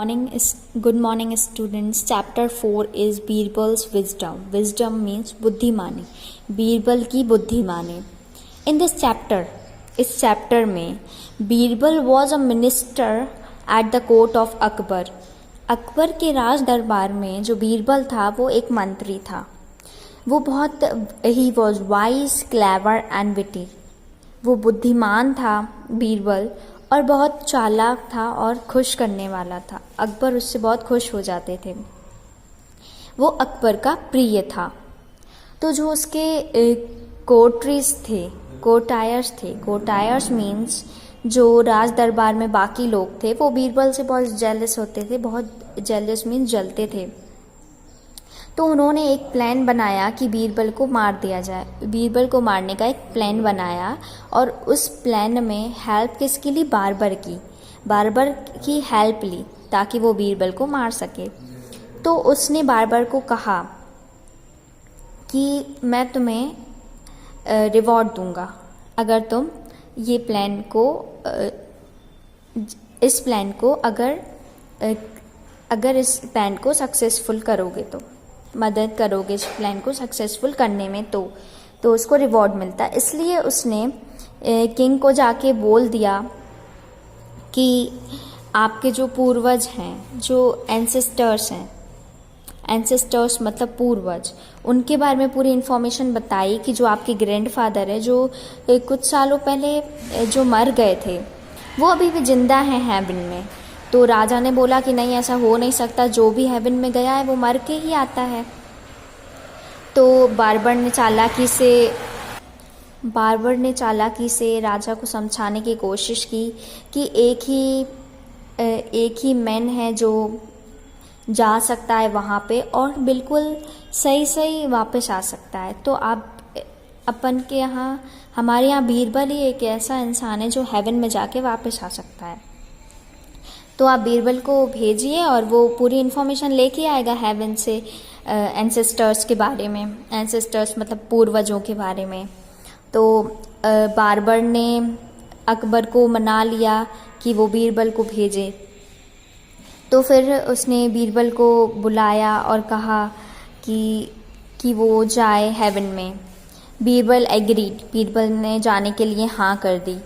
Good morning students. Chapter 4 is Birbal's wisdom. Wisdom means बुद्धिमानी. बीरबल की बुद्धिमानी. In this chapter, इस चैप्टर में Birbal was a minister at the court of Akbar. Akbar के राज दरबार में जो बीरबल था वो एक मंत्री था. वो बहुत ही was wise, clever and witty. वो बुद्धिमान था बीरबल और बहुत चालाक था और खुश करने वाला था. अकबर उससे बहुत खुश हो जाते थे. वो अकबर का प्रिय था. तो जो उसके कोर्टरीज थे, कोर्टायर्स मीन्स जो राज दरबार में बाकी लोग थे वो बीरबल से बहुत जेलस होते थे. बहुत जेलस मीन्स जलते थे. तो उन्होंने एक प्लान बनाया कि बीरबल को मार दिया जाए. बीरबल को मारने का एक प्लान बनाया और उस प्लान में हेल्प किसकी ली? बारबर की हेल्प ली ताकि वो बीरबल को मार सके. तो उसने बारबर को कहा कि मैं तुम्हें रिवॉर्ड दूंगा अगर तुम ये प्लान को इस प्लान को सक्सेसफुल करोगे, तो मदद करोगे इस प्लान को सक्सेसफुल करने में, तो उसको रिवॉर्ड मिलता है. इसलिए उसने किंग को जाके बोल दिया कि आपके जो पूर्वज हैं, जो एंसेस्टर्स मतलब पूर्वज, उनके बारे में पूरी इन्फॉर्मेशन बताई कि जो आपके ग्रैंडफादर है जो कुछ सालों पहले जो मर गए थे वो अभी भी जिंदा हैं हेवन में. तो राजा ने बोला कि नहीं, ऐसा हो नहीं सकता, जो भी हेवन में गया है वो मर के ही आता है. तो बारबर ने चालाकी से राजा को समझाने की कोशिश की कि एक ही मैन है जो जा सकता है वहाँ पे और बिल्कुल सही वापस आ सकता है. तो हमारे यहाँ बीरबल ही एक ऐसा इंसान है जो हेवन में जाके वापस आ सकता है. तो आप बीरबल को भेजिए और वो पूरी इन्फॉर्मेशन लेके आएगा हेवन से एंसेस्टर्स के बारे में. एंसेस्टर्स मतलब पूर्वजों के बारे में. तो बारबर ने अकबर को मना लिया कि वो बीरबल को भेजे. तो फिर उसने बीरबल को बुलाया और कहा कि वो जाए हेवन में. बीरबल एग्रीड. बीरबल ने जाने के लिए हाँ कर दी.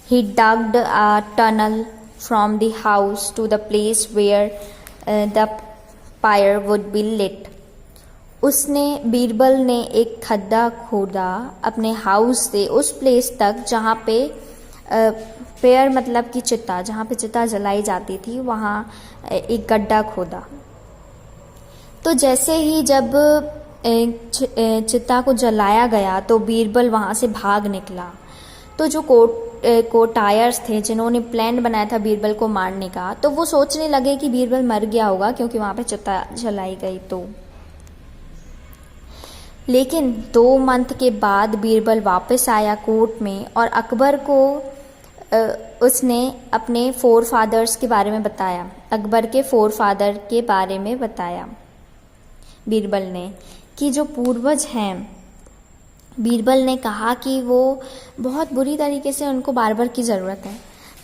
He dugged a tunnel from the house to the place where the fire would be lit. Birbal ने एक खड्डा खोदा अपने हाउस से उस प्लेस तक जहाँ पे पेयर मतलब कि चिता, जहाँ पे चिता जलाई जाती थी, वहाँ एक गड्ढा खोदा. तो जैसे ही जब चिता को जलाया गया तो बीरबल वहाँ से भाग निकला. तो जो कोर्टायर्स थे जिन्होंने प्लान बनाया था बीरबल को मारने का, तो वो सोचने लगे कि बीरबल मर गया होगा क्योंकि वहाँ पे चिता जलाई गई. तो लेकिन 2 मंथ के बाद बीरबल वापस आया कोर्ट में और अकबर को उसने अपने फोरफादर्स के बारे में बताया. अकबर के फोरफादर के बारे में बताया बीरबल ने कि जो पूर्वज हैं. बीरबल ने कहा कि वो बहुत बुरी तरीके से उनको बारबर की ज़रूरत है.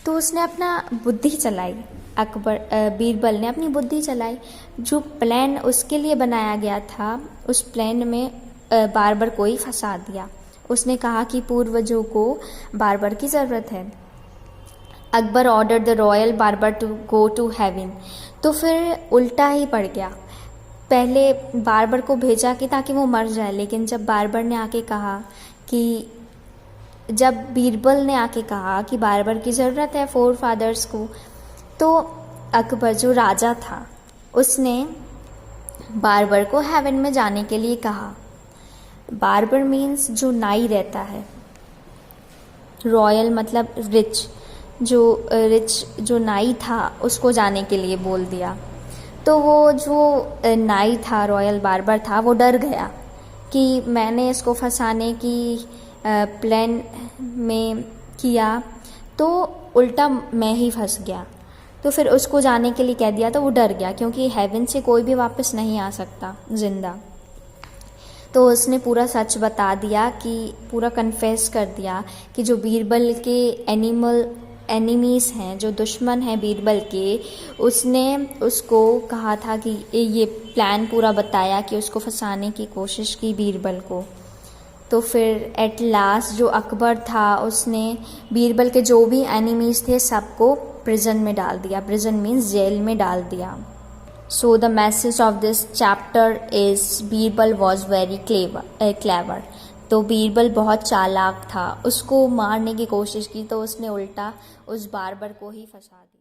तो उसने अपना बुद्धि चलाई. बीरबल ने अपनी बुद्धि चलाई. जो प्लान उसके लिए बनाया गया था उस प्लान में बारबर को ही फंसा दिया. उसने कहा कि पूर्वजों को बारबर की ज़रूरत है. Akbar order the royal barber to go to heaven. तो फिर उल्टा ही पड़ गया. पहले बारबर को भेजा कि ताकि वो मर जाए, लेकिन जब बीरबल ने आके कहा कि बारबर की ज़रूरत है फोर फादर्स को, तो अकबर जो राजा था उसने बारबर को हेवन में जाने के लिए कहा. बारबर मीन्स जो नाई रहता है. रॉयल मतलब रिच. जो नाई था उसको जाने के लिए बोल दिया. तो वो जो नाई था, रॉयल बारबर था, वो डर गया कि मैंने इसको फंसाने की प्लान में किया तो उल्टा मैं ही फंस गया. तो फिर उसको जाने के लिए कह दिया. तो वो डर गया क्योंकि हेवन से कोई भी वापस नहीं आ सकता जिंदा. तो उसने पूरा सच बता दिया, कि पूरा कन्फेस कर दिया कि जो बीरबल के एनिमीज़ हैं, जो दुश्मन हैं बीरबल के, उसने उसको कहा था कि ये प्लान पूरा बताया कि उसको फंसाने की कोशिश की बीरबल को। तो फिर एट लास्ट जो अकबर था उसने बीरबल के जो भी एनिमीज़ थे सबको प्रिजन में डाल दिया। प्रिजन मीन्स जेल में डाल दिया। So the message of this chapter is Birbal was very clever. तो बीरबल बहुत चालाक था, उसको मारने की कोशिश की तो उसने उल्टा उस बार्बर को ही फंसा दिया।